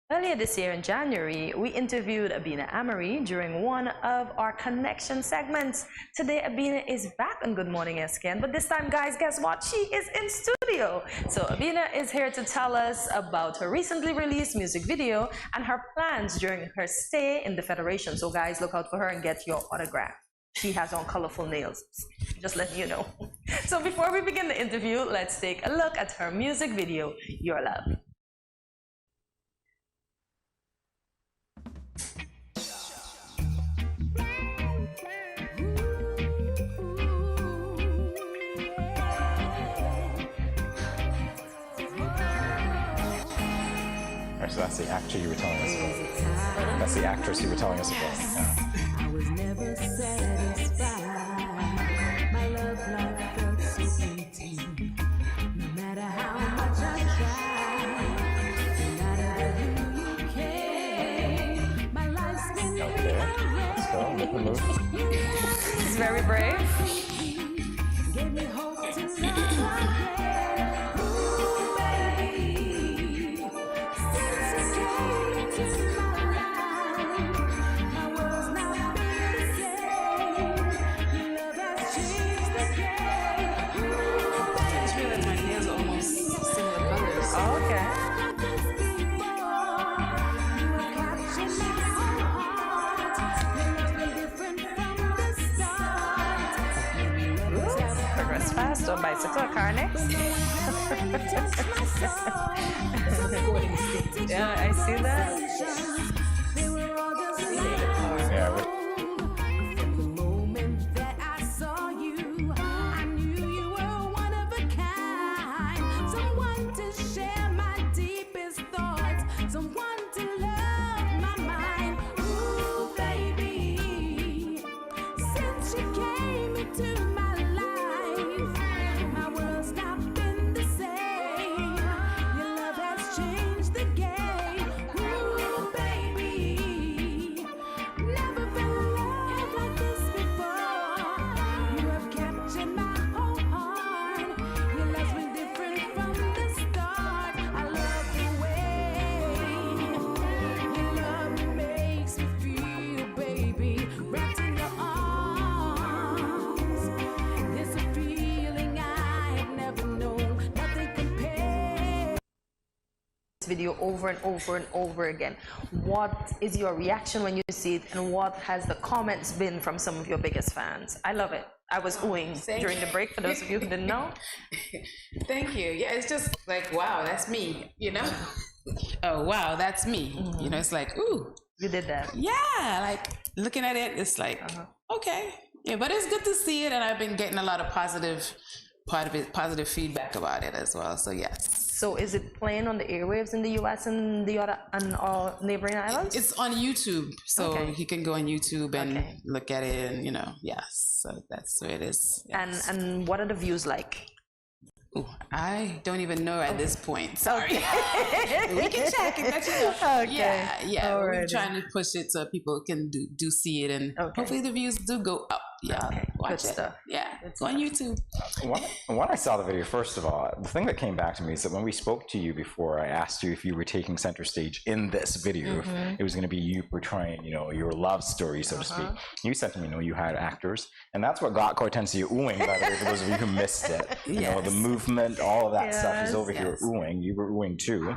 Earlier this year in January, we interviewed Abena Amory during one of our connection segments. Today, Abena is back on Good Morning SKN, but this time, guys, guess what? She is in studio. So Abena is here to tell us about her recently released music video and her plans during her stay in the Federation. So guys, look out for her and get your autograph. She has on colorful nails, just letting you know. So before we begin the interview, let's take a look at her music video, Your Love. So that's the actor you were telling us about. That's the actress you were telling us about. Yeah. I was never satisfied. My love life felt so empty. No matter how much I tried, no matter who you came, my life's been Okay, let's go. Make the move. She's very brave. gave me hope to love again. Ooh, baby, since you came into my life, my world's not been the same. Your love has changed the game. Ooh, baby, I feel like my nails are almost similar colors. Oh, okay. Progress fast or bicycle car next. Yeah, I see that. Yeah, from the moment that I saw you, I knew you were one of a kind. Someone to share my deepest thoughts, someone to love my mind. Ooh, baby, since you came into my life, my world's not been the same. Your love has changed the game. Ooh, baby, never felt love like this before. You have captured my whole heart. Your love's been different from the start. I love the way your love makes me feel, baby, wrapped in your arms. There's a feeling I have never known, nothing compares. Video over and over and over again. What is your reaction when you see it, and what has the comments been from some of your biggest fans? I love it. I was oohing during the break, for those of you who didn't know. Thank you. Yeah, it's just like, wow, that's me, you know? Oh, wow, that's me. You know, it's like, ooh. You did that. Yeah, like looking at it, it's like, okay. Yeah, but it's good to see it, and I've been getting a lot of positive feedback about it as well. So yes. So is it playing on the airwaves in the US and the other and all neighboring islands? It's on YouTube, so Okay. you can go on YouTube and Okay. look at it, and you know, yes. So that's where it is. Yes. And what are the views like? Ooh, I don't even know at this point. Sorry. We can check and let you know. Okay. Yeah. We're Alrighty. trying to push it so people can do see it, and Okay. hopefully the views do go up. Yeah. Okay, Watch good it. stuff. Yeah. Good Go on YouTube. when I saw the video, first of all, the thing that came back to me is that when we spoke to you before, I asked you if you were taking center stage in this video, if it was going to be you portraying, you know, your love story, so to speak. You said to me, you had actors, and that's what got Hortensia oohing, by the way, for those of you who missed it. You know, the movement, all of that stuff is over here oohing. You were oohing too.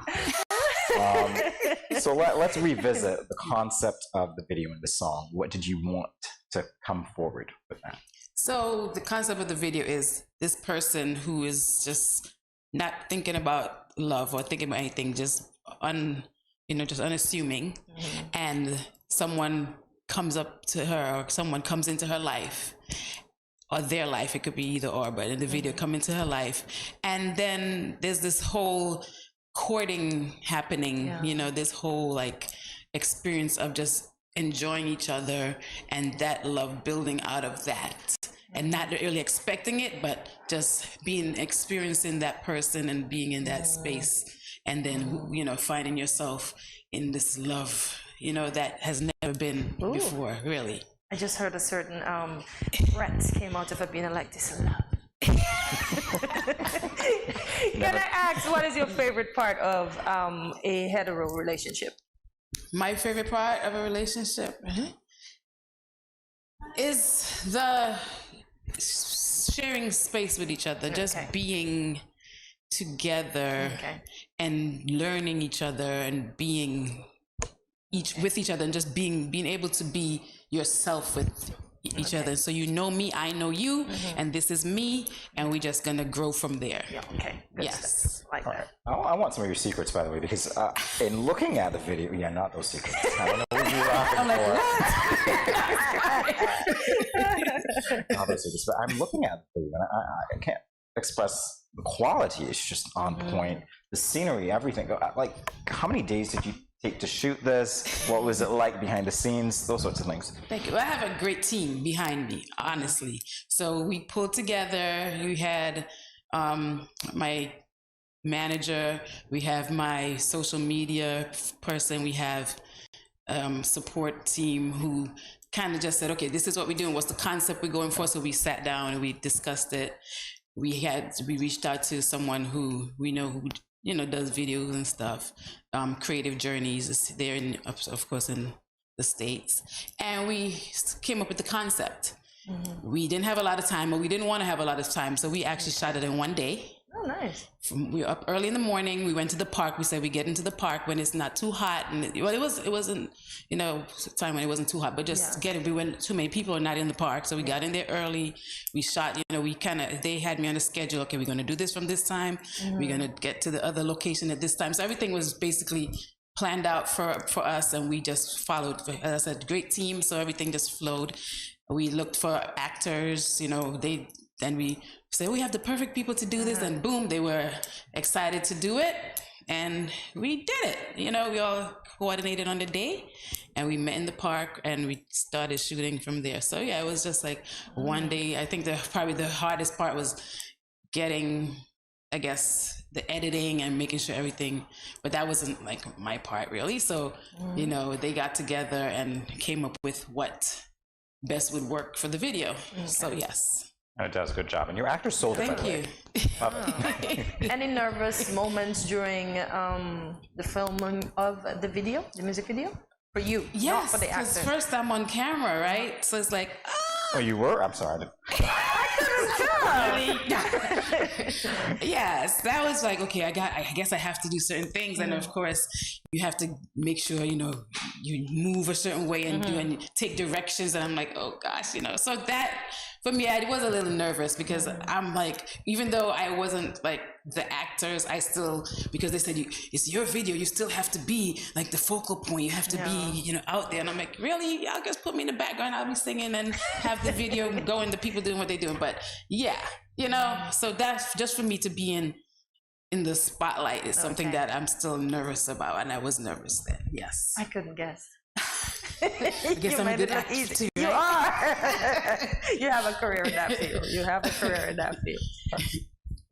So let's revisit the concept of the video and the song. What did you want to come forward with that? So the concept of the video is this person who is just not thinking about love or thinking about anything, just just unassuming, and someone comes up to her, or someone comes into her life, or their life. It could be either or, but in the video, come into her life, and then there's this whole courting happening. You know, this whole like experience of just enjoying each other, and that love building out of that, and not really expecting it, but just experiencing that person and being in that space, and then finding yourself in this love, that has never been before, really. I just heard a certain threat came out of Abena, like, this is love. Can I ask, what is your favorite part of a hetero relationship? My favorite part of a relationship is the sharing space with each other, just being together and learning each other and being with each other and just being able to be yourself with each other. So you know me, I know you, and this is me, and we're just gonna grow from there. Yeah, okay. Good Yes. stuff. Like that. I want some of your secrets, by the way, because in looking at the video, not those secrets. I don't know what you're laughing I'm like, for. Not those secrets, but I'm looking at the video, and I can't express the quality. It's just on point. The scenery, everything. Like, how many days did you take to shoot this? What was it like behind the scenes? Those sorts of things. Thank you. I have a great team behind me, honestly. So we pulled together. We had my manager, we have my social media person, we have support team who kind of just said, okay, this is what we're doing. What's the concept we're going for? So we sat down and we discussed it. We reached out to someone who we know who does videos and stuff. Creative Journeys, they're of course in the States, and we came up with the concept. We didn't have a lot of time, or we didn't want to have a lot of time, so we actually shot it in one day. Oh, nice. We were up early in the morning. We went to the park. We said we get into the park when it's not too hot, and it wasn't time when it wasn't too hot, but just we went, too many people are not in the park, so we got in there early. We shot. They had me on a schedule. Okay, we're gonna do this from this time. We're gonna get to the other location at this time. So everything was basically planned out for us, and we just followed. As I said, great team, so everything just flowed. We looked for actors. Then we said we have the perfect people to do this, and boom, they were excited to do it, and we did it. We all coordinated on the day, and we met in the park, and we started shooting from there. So yeah, it was just like one day. I think probably the hardest part was getting, I guess, the editing and making sure everything, but that wasn't like my part really. So they got together and came up with what best would work for the video. So yes. It does a good job, and your actor sold it. Thank you. Love it. Any nervous moments during the filming of the video, the music video? For you, not Yes, for the because actor. first I'm on camera, right? So it's like, Oh, you were? I'm sorry. yes, that was like, okay, I guess I have to do certain things, and of course you have to make sure you move a certain way and do and take directions, and I'm like, oh gosh, so that for me, I was a little nervous because I'm like, even though I wasn't like the actors, I still, because they said it's your video, you still have to be like the focal point, you have to be out there, and I'm like, really? Y'all just put me in the background, I'll be singing and have the video going, the people doing what they're doing. But so that's just for me to be in the spotlight is something that I'm still nervous about, and I was nervous then. Yes, I couldn't guess. I guess I'm a good actor too, You right? are. You have a career in that field.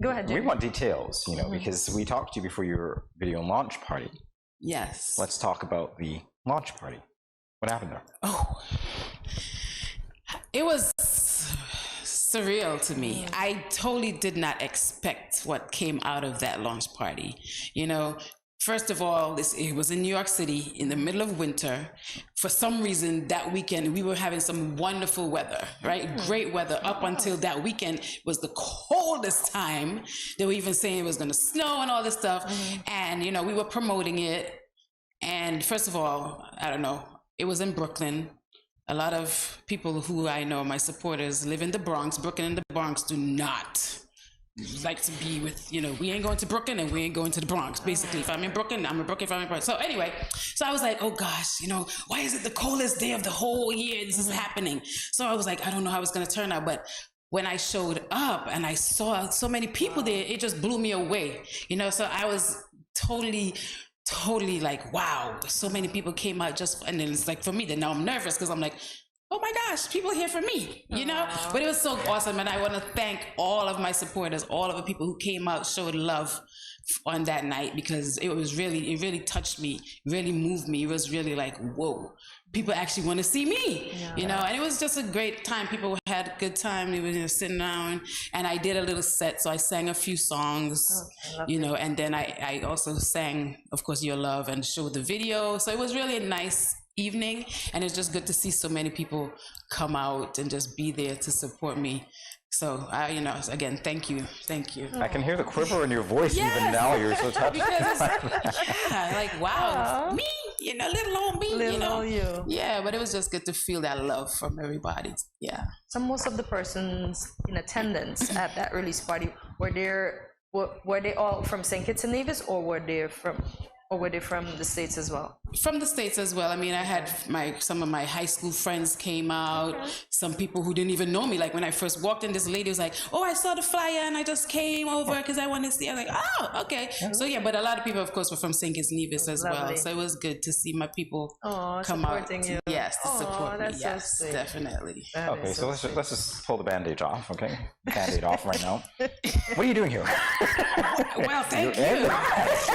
Go ahead, Jimmy. We want details, because we talked to you before your video launch party. Yes. Let's talk about the launch party. What happened there? Oh, it was surreal to me. I totally did not expect what came out of that launch party. First of all, it was in New York City in the middle of winter. For some reason, that weekend, we were having some wonderful weather, right? Great weather. Up until that weekend was the coldest time. They were even saying it was going to snow and all this stuff. And, we were promoting it. And first of all, I don't know, it was in Brooklyn. A lot of people who I know, my supporters, live in the Bronx. Brooklyn and the Bronx do not like to be with, we ain't going to Brooklyn and we ain't going to the Bronx. Basically, if I'm in Brooklyn, I'm in Brooklyn. If I'm in Bronx. So anyway, I was like, oh gosh, why is it the coldest day of the whole year this is happening? So I was like, I don't know how it's going to turn out. But when I showed up and I saw so many people there, it just blew me away. So I was totally like, wow, so many people came out and then it's like, for me, then now I'm nervous because I'm like, oh my gosh, people here for me, But it was so awesome, and I want to thank all of my supporters, all of the people who came out, showed love on that night because it really touched me, really moved me. It was really like, whoa, people actually want to see me, you know, and it was just a great time. People had a good time. They were sitting down, and I did a little set. So I sang a few songs, you know, and then I also sang, of course, Your Love and showed the video. So it was really a nice evening, and it's just good to see so many people come out and just be there to support me. So I, you know, again, thank you. I can hear the quiver in your voice even now. You're so touched. Because yeah, like wow, me, you know, little old me, Little you know, old you. yeah. But it was just good to feel that love from everybody. Yeah. So most of the persons in attendance at that release party were they all from St. Kitts and Nevis, or were they from the States as well? From the States as well. I mean, I had some of my high school friends came out, some people who didn't even know me. Like when I first walked in, this lady was like, oh, I saw the flyer and I just came over because I wanted to see. I was like, oh, okay. So yeah, but a lot of people, of course, were from St. Kitts and Nevis as well. So it was good to see my people come out. You. Yes, to support me. That's Yes, so sweet. definitely. Okay, so let's just pull the Band-Aid off, okay? Band-Aid off right now. What are you doing here? Well, thank you.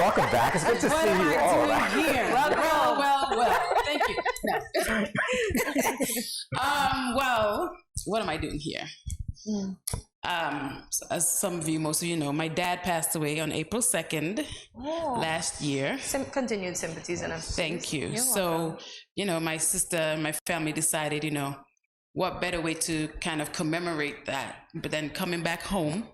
Welcome back. It's good to see you all. Here. Well, thank you. No. Well, what am I doing here? So as some of you, most of you know, my dad passed away on April 2nd last year. Continued sympathies and Thank you. You're So, welcome. you know, my sister and my family decided, you know, what better way to kind of commemorate that, but then coming back home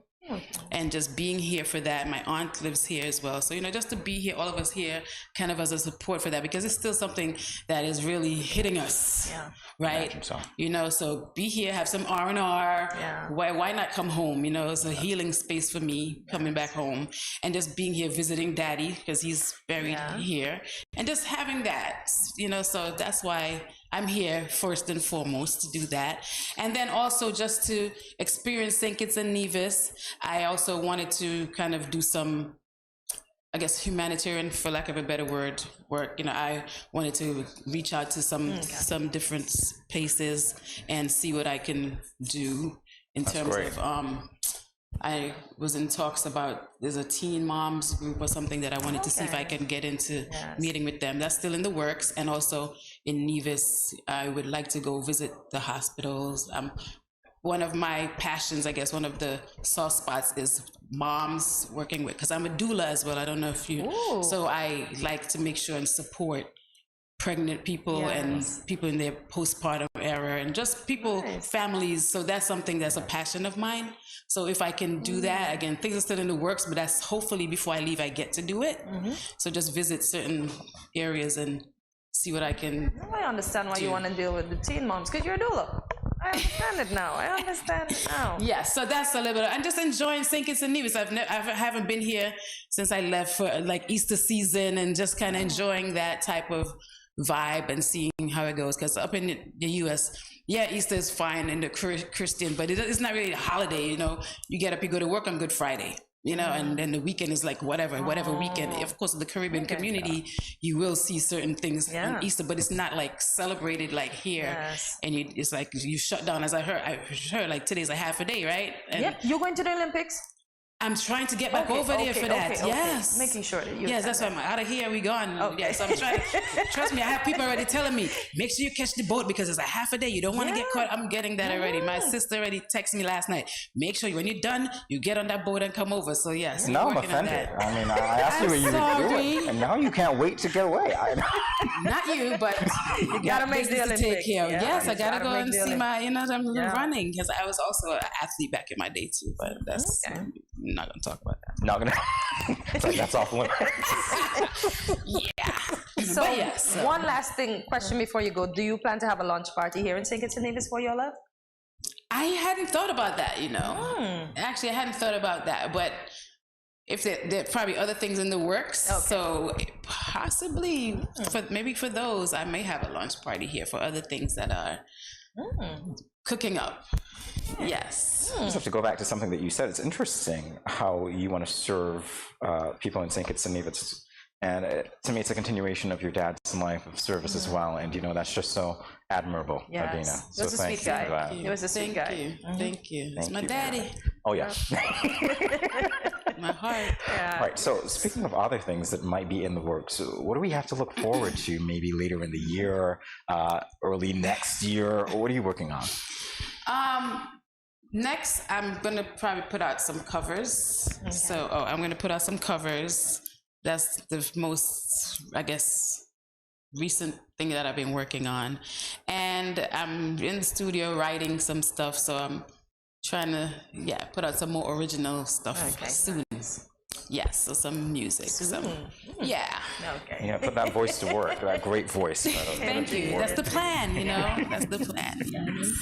and just being here for that. My aunt lives here as well. So, you know, just to be here, all of us here, kind of as a support for that, because it's still something that is really hitting us, right? So. You know, so be here, have some R&R. Why not come home? You know, it's a healing space for me coming back home and just being here visiting daddy because he's buried here and just having that, you know, so that's why I'm here first and foremost to do that. And then also just to experience St. Kitts and Nevis. I also wanted to kind of do some, I guess, humanitarian, for lack of a better word, work. You know, I wanted to reach out to some different places and see what I can do in terms of, I was in talks about, there's a teen moms group or something that I wanted to see if I can get into meeting with them. That's still in the works. And also in Nevis, I would like to go visit the hospitals. One of my passions, I guess, one of the soft spots is moms working with, because I'm a doula as well. I don't know if you, so I like to make sure and support pregnant people and people in their postpartum era and just people, families. So that's something that's a passion of mine. So if I can do that, again, things are still in the works, but that's hopefully before I leave, I get to do it. So just visit certain areas and see what I can. I understand why you want to deal with the teen moms, because you're a doula. I understand it now. I understand it now. Yeah, so that's a little bit. I'm just enjoying St. Kitts and Nevis. I haven't been here since I left for like Easter season, and just kind of enjoying that type of vibe and seeing how it goes. Because up in the U.S., Easter is fine and the Christian, but it's not really a holiday. You know, you get up, you go to work on Good Friday. You know, and then the weekend is like whatever weekend. Of course, the Caribbean community, you will see certain things on Easter, but it's not like celebrated like here. And it's like you shut down. As I heard like today's a half a day, right? And you're going to the Olympics? I'm trying to get back over there for that. Yes. Making sure that you. Yes, that's why I'm out of here. We gone. Yes, I'm trying. Trust me, I have people already telling me, make sure you catch the boat because it's a half a day. You don't want to get caught. I'm getting that already. My sister already texted me last night. Make sure when you're done, you get on that boat and come over. So yes. Now I'm offended. I mean, I asked you what you were doing, and now you can't wait to get away. Not you, but you gotta make the Olympics. Take care of. Yes, I gotta go and see my, I'm running, because I was also an athlete back in my day too. But that's. I'm not gonna talk about that. Not gonna. Like, that's off limits. So, one last question before you go. Do you plan to have a launch party here in St. Kitts and Nevis for Your Love? I hadn't thought about that. Actually, I hadn't thought about that. But if there are probably other things in the works, so possibly maybe for those, I may have a launch party here for other things that are cooking up. Yes. I just have to go back to something that you said. It's interesting how you want to serve people in St. Kitts and Nevis. And to me, it's a continuation of your dad's life of service as well. And, that's just so admirable, Abena. So he was a sweet guy. He was a sweet guy. Thank you. It's my daddy. Oh, yeah. My heart. Yeah. Right. So speaking of other things that might be in the works, what do we have to look forward to maybe later in the year, early next year? What are you working on? Next, I'm gonna probably put out some covers. Okay. So, I'm gonna put out some covers. That's the most, I guess, recent thing that I've been working on. And I'm in the studio writing some stuff. So I'm trying to, put out some more original stuff soon. Yes, so some music. Yeah. Okay. Yeah, put that voice to work. That great voice. Thank you. That's the plan, you know. That's the plan. Yes.